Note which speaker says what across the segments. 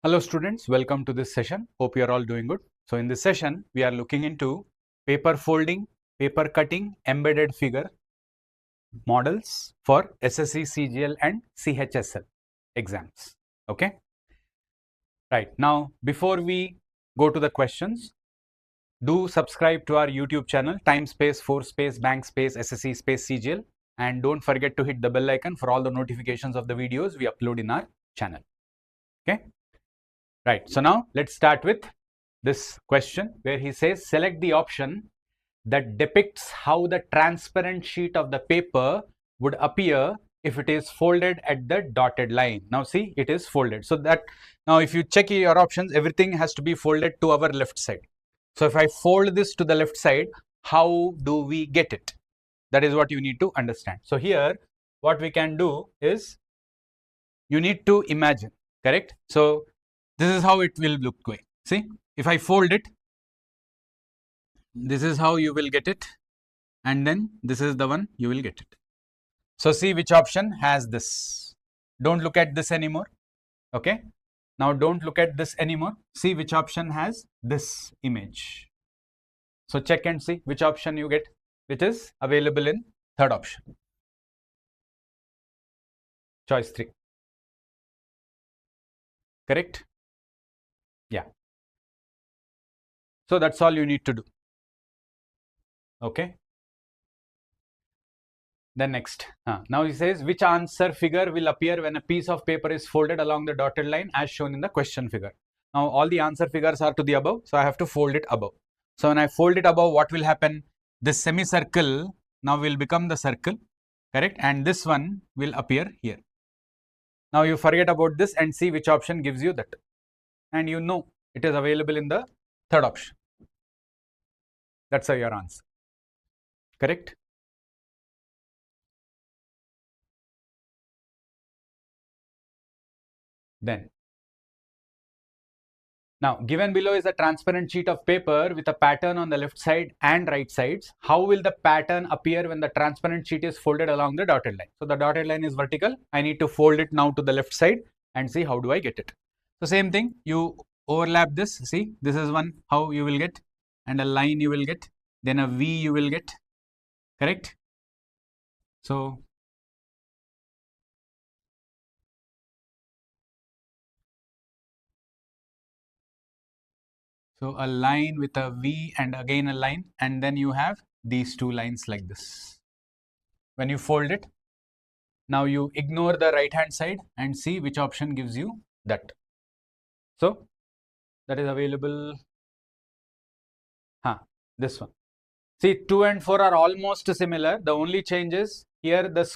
Speaker 1: Hello students, welcome to this session. Hope you are all doing good. So in this session, we are looking into paper folding, paper cutting, embedded figure models for SSC, CGL and CHSL exams. Okay. Right. Now, before we go to the questions, do subscribe to our YouTube channel, time space, force space, bank space, SSC space, CGL, and don't forget to hit the bell icon for all the notifications of the videos we upload in our channel. Okay. Right. So now let's start with this question where he says select the option that depicts how the transparent sheet of the paper would appear if it is folded at the dotted line. Now see, it is folded. So that now if you check your options, everything has to be folded to our left side. So if I fold this to the left side, how do we get it? That is what you need to understand. So here what we can do is you need to imagine, correct? So this is how it will look going. See, if I fold it, this is how you will get it, and then this is the one you will get it. So see which option has this. Don't look at this anymore. Okay. Now don't look at this anymore. See which option has this image. So check and see which option you get, which is available in third option. Choice 3. Correct? Yeah. So that's all you need to do. Okay. Then next, now he says which answer figure will appear when a piece of paper is folded along the dotted line as shown in the question figure. Now all the answer figures are to the above, so I have to fold it above. So when I fold it above, what will happen? This semicircle now will become the circle, correct? And this one will appear here. Now you forget about this and see which option gives you that. And you know it is available in the third option. That's your answer. Correct? Then, now given below is a transparent sheet of paper with a pattern on the left side and right sides. How will the pattern appear when the transparent sheet is folded along the dotted line? So the dotted line is vertical. I need to fold it now to the left side and see how do I get it. So same thing, you overlap this. See, this is one how you will get, and a line you will get, then a V you will get, correct? So a line with a V and again a line, and then you have these two lines like this. When you fold it, now you ignore the right hand side and see which option gives you that. So that is available. This one. See, 2 and 4 are almost similar. The only change is here the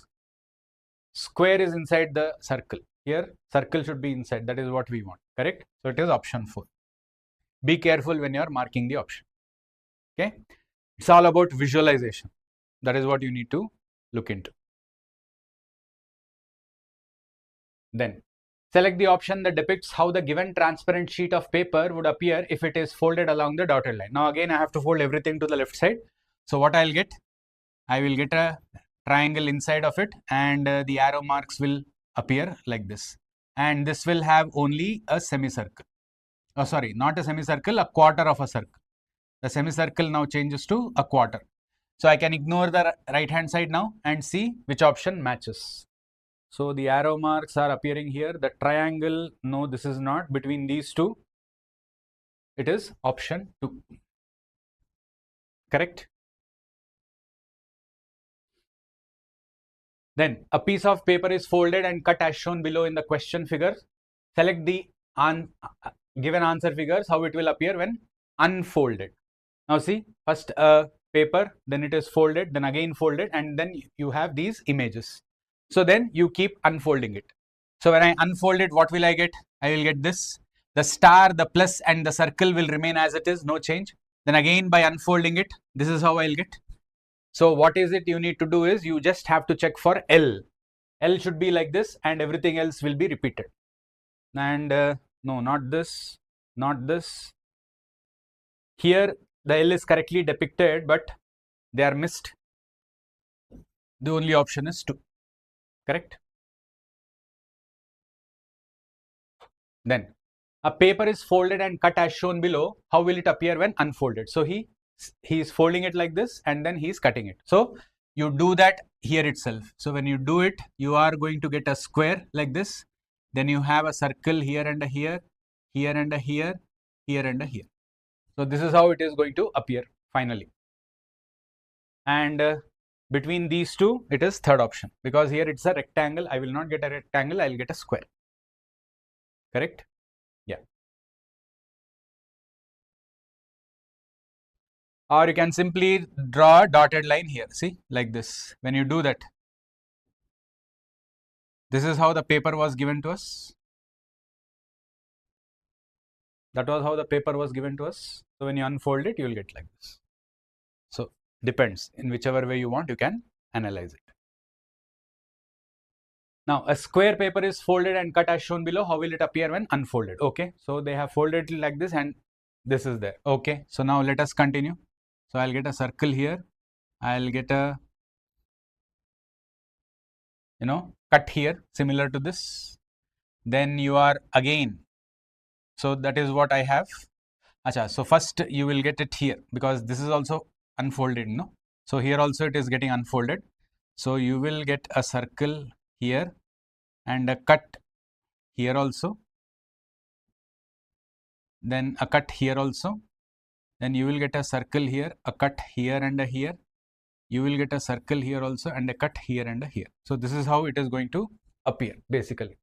Speaker 1: square is inside the circle. Here circle should be inside. That is what we want, correct? So it is option 4. Be careful when you are marking the option. Okay, it's all about visualization. That is what you need to look into. Then select the option that depicts how the given transparent sheet of paper would appear if it is folded along the dotted line. Now again I have to fold everything to the left side. So what I'll get? I will get a triangle inside of it, and the arrow marks will appear like this. And this will have only a semicircle. Oh, sorry, not a semicircle, a quarter of a circle. The semicircle now changes to a quarter. So I can ignore the right hand side now and see which option matches. So the arrow marks are appearing here. The triangle, no, this is not. Between these two, it is option 2. Correct? Then a piece of paper is folded and cut as shown below in the question figure. Select the given answer figures, how it will appear when unfolded. Now see, first a paper, then it is folded, then again folded, and then you have these images. So then you keep unfolding it. So when I unfold it, what will I get? I will get this. The star, the plus and the circle will remain as it is, no change. Then again by unfolding it, this is how I'll get. So what is it you need to do is you just have to check for L. L should be like this and everything else will be repeated. And no, not this, not this. Here the L is correctly depicted, but they are missed. The only option is 2. Correct? Then A paper is folded and cut as shown below. How will it appear when unfolded? So he is folding it like this and then he is cutting it. So you do that here itself. So when you do it, you are going to get a square like this. Then you have a circle here and a here, here and a here, here and a here. So this is how it is going to appear finally. And between these two, it is third option, because here it's a rectangle. I will not get a rectangle, I will get a square. Correct? Yeah. Or you can simply draw a dotted line here. See, like this. When you do that, this is how the paper was given to us. That was how the paper was given to us. So when you unfold it, you will get like this. So depends, in whichever way you want, you can analyze it. Now a square paper is folded and cut as shown below. How will it appear when unfolded? Okay, so they have folded it like this and this is there. Okay, so now let us continue. So I'll get a circle here. I'll get a, cut here similar to this. Then you are again. So that is what I have. Acha, so first you will get it here, because this is also unfolded, no? So here also it is getting unfolded. So you will get a circle here and a cut here also. Then a cut here also. Then you will get a circle here, a cut here and a here. You will get a circle here also and a cut here and a here. So this is how it is going to appear basically.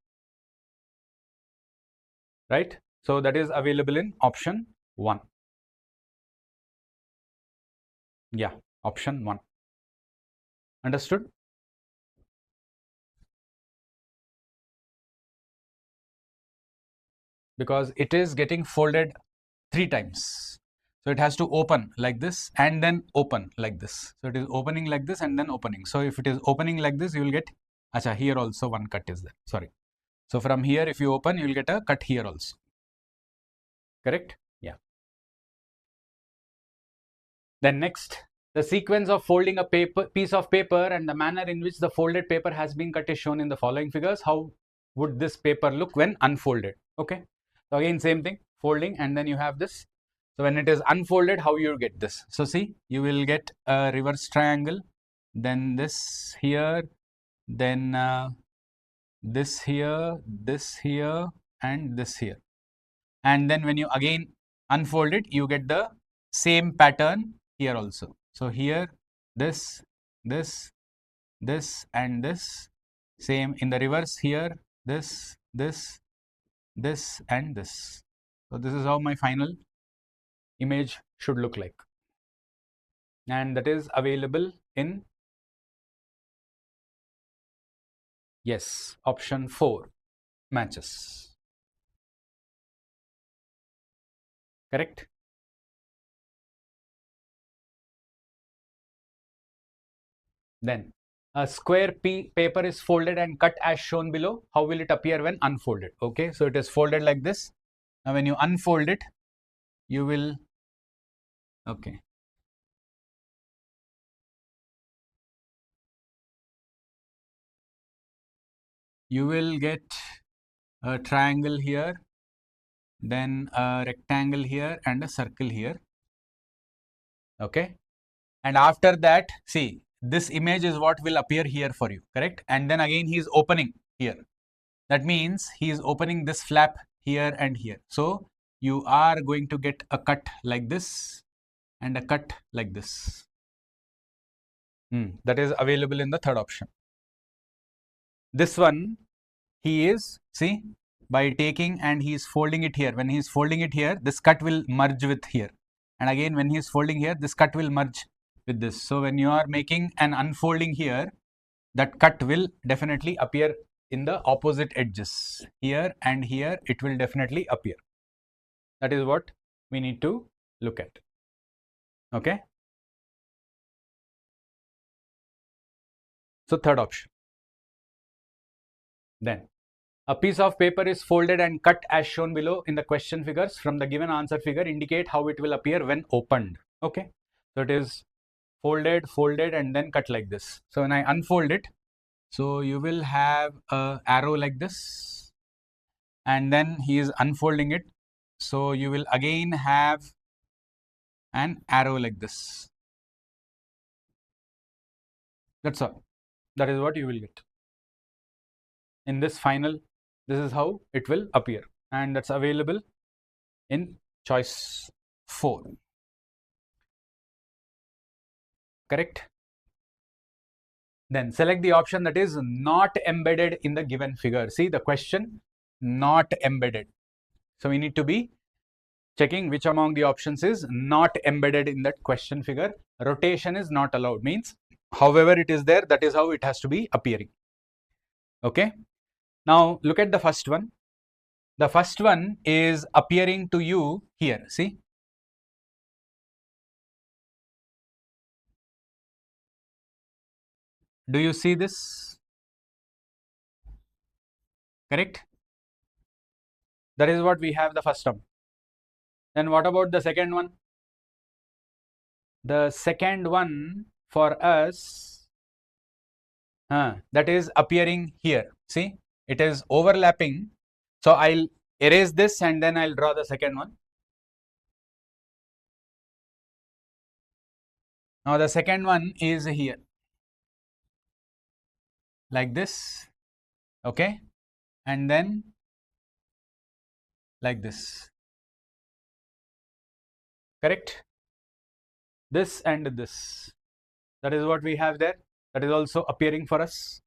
Speaker 1: Right? So that is available in option 1. Yeah, option 1. Understood? Because it is getting folded 3 times. So it has to open like this and then open like this. So it is opening like this and then opening. So if it is opening like this, you will get, acha, here also one cut is there. Sorry. So from here, if you open, you will get a cut here also. Correct? Yeah. Then next, the sequence of folding a piece of paper and the manner in which the folded paper has been cut is shown in the following figures. How would this paper look when unfolded? Okay. So again, same thing, folding, and then you have this. So when it is unfolded, how you get this? So see, you will get a reverse triangle, then this here, then this here, and this here. And then when you again unfold it, you get the same pattern here also. So here, this, and this. Same in the reverse here, this, and this. So this is how my final image should look like. And that is available in, yes, option 4 matches. Correct? Then a square paper is folded and cut as shown below. How will it appear when unfolded? Okay, so it is folded like this. Now when you unfold it, you will, okay, you will get a triangle here, then a rectangle here and a circle here. Okay, and after that, see, this image is what will appear here for you, correct? And then again he is opening here. That means he is opening this flap here and here. So you are going to get a cut like this and a cut like this. That is available in the third option. This one, he is, see, by taking and he is folding it here. When he is folding it here, this cut will merge with here. And again, when he is folding here, this cut will merge with this. So when you are making an unfolding here, that cut will definitely appear in the opposite edges. Here and here, it will definitely appear. That is what we need to look at. Okay. So third option. Then a piece of paper is folded and cut as shown below in the question figures. From the given answer figure, indicate how it will appear when opened. Okay. So it is folded, and then cut like this. So when I unfold it, so you will have a arrow like this. and then he is unfolding it. So you will again have an arrow like this. That's all. That is what you will get. In this final, this is how it will appear, and that's available in choice 4. Correct? Then select the option that is not embedded in the given figure. See the question, not embedded. So we need to be checking which among the options is not embedded in that question figure. Rotation is not allowed, means however it is there, that is how it has to be appearing. Okay. Now look at the first one. The first one is appearing to you here. See. Do you see this? Correct? That is what we have the first term. Then what about the second one? The second one for us, that is appearing here. See, it is overlapping. So I'll erase this and then I'll draw the second one. Now the second one is here, like this, okay, and then like this. Correct? This and this. That is what we have there. That is also appearing for us.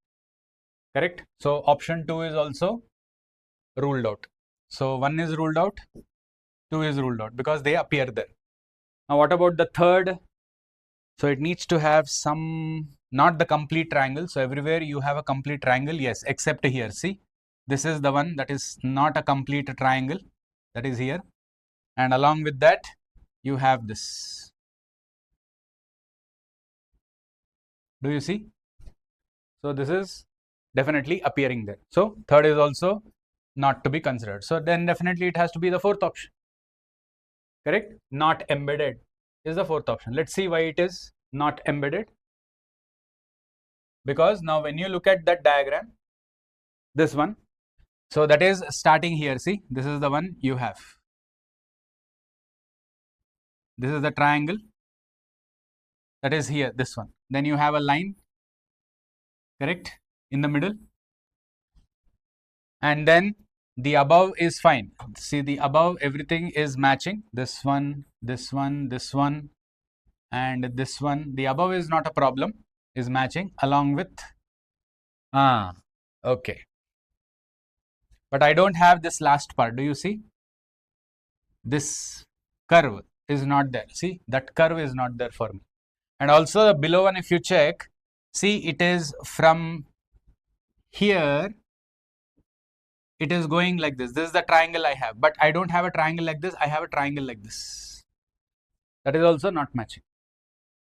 Speaker 1: Correct? So option 2 is also ruled out. So 1 is ruled out, 2 is ruled out because they appear there. Now what about the third? So it needs to have some, not the complete triangle. So everywhere you have a complete triangle, yes, except here. See, this is the one that is not a complete triangle, that is here. And along with that, you have this. Do you see? So this is definitely appearing there. So third is also not to be considered. So then definitely it has to be the fourth option. Correct? Not embedded is the fourth option. Let's see why it is not embedded. Because now when you look at that diagram, this one, so that is starting here. See, this is the one you have. This is the triangle that is here, this one. Then you have a line, correct, in the middle. And then the above is fine. See, the above, everything is matching. This one, this one, this one, and this one. The above is not a problem, is matching along with, okay. But I don't have this last part. Do you see? This curve is not there. See, that curve is not there for me. And also the below one, if you check, see, it is from here, it is going like this. This is the triangle I have, but I don't have a triangle like this. I have a triangle like this. That is also not matching.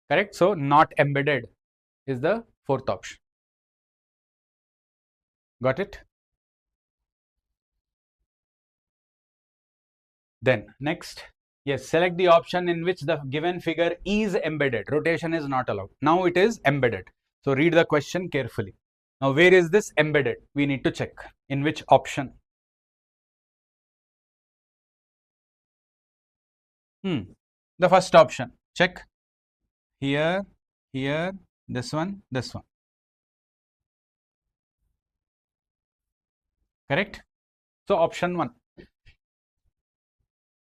Speaker 1: Correct? So not embedded is the fourth option. Got it? Then next, yes, select the option in which the given figure is embedded. Rotation is not allowed. Now it is embedded. So read the question carefully. Now where is this embedded? We need to check. In which option? The first option. Check. Here, here, this one, this one. Correct? So option 1.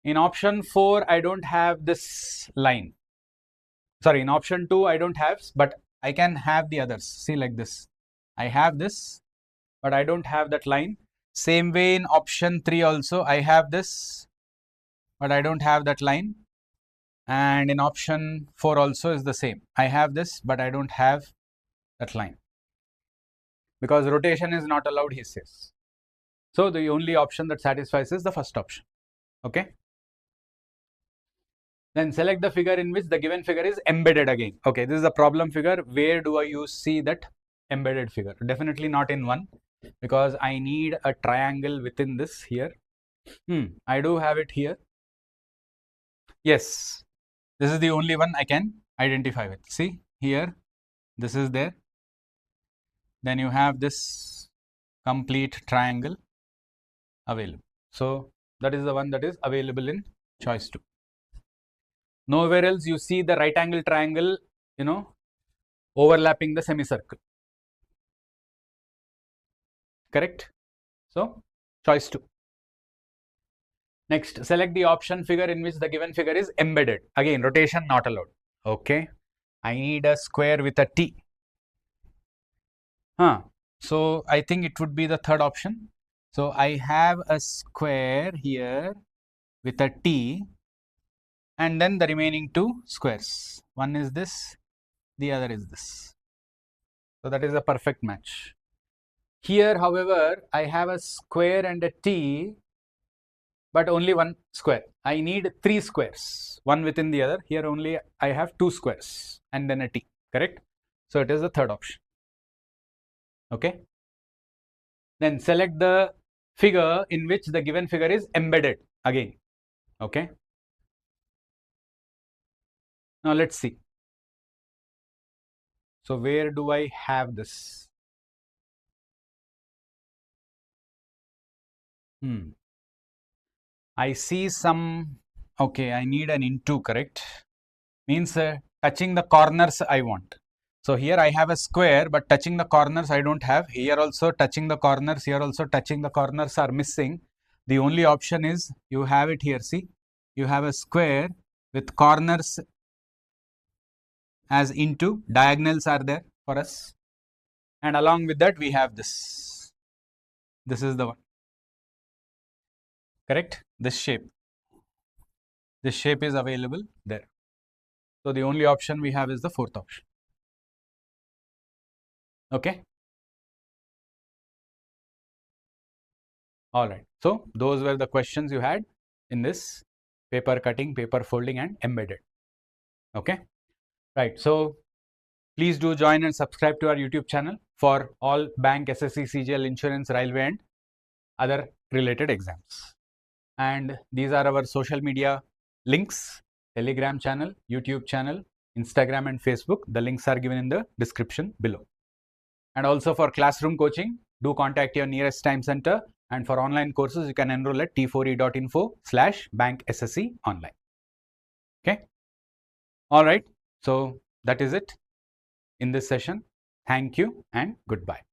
Speaker 1: In option 4, I don't have this line. Sorry, in option 2, I don't have, but I can have the others. See, like this. I have this, but I don't have that line. Same way in option 3 also, I have this, but I don't have that line. And in option 4 also is the same. I have this, but I don't have that line. Because rotation is not allowed, he says. So the only option that satisfies is the first option. Okay. Then select the figure in which the given figure is embedded again. Okay, this is the problem figure. Where do I see that embedded figure? Definitely not in 1, because I need a triangle within this here. I do have it here. Yes, this is the only one I can identify with. See here, this is there. Then you have this complete triangle. available. So that is the one that is available in choice 2. Nowhere else you see the right angle triangle, overlapping the semicircle. Correct? So choice 2. Next, select the option figure in which the given figure is embedded. Again, rotation not allowed. Okay. I need a square with a T. So I think it would be the third option. So I have a square here with a T and then the remaining two squares. One is this, the other is this. So that is a perfect match. Here, however, I have a square and a T, but only one square. I need 3 squares, one within the other. Here only I have 2 squares and then a T, correct? So it is the third option. Okay. Then select the figure in which the given figure is embedded again. Okay. Now let's see. So where do I have this? I see some, okay, I need an into, correct? Means touching the corners I want. So here I have a square, but touching the corners I don't have. Here also touching the corners, here also touching the corners are missing. The only option is you have it here, see? You have a square with corners as into, diagonals are there for us. And along with that we have this. This is the one. Correct? This shape. This shape is available there. So the only option we have is the fourth option. Okay. All right. So those were the questions you had in this paper cutting, paper folding and embedded. Okay. Right. So please do join and subscribe to our YouTube channel for all bank, SSC, CGL, insurance, railway and other related exams. And these are our social media links: Telegram channel, YouTube channel, Instagram and Facebook. The links are given in the description below. And also for classroom coaching, do contact your nearest time center. And for online courses, you can enroll at t4e.info/bankssconline. Okay. All right. So that is it in this session. Thank you and goodbye.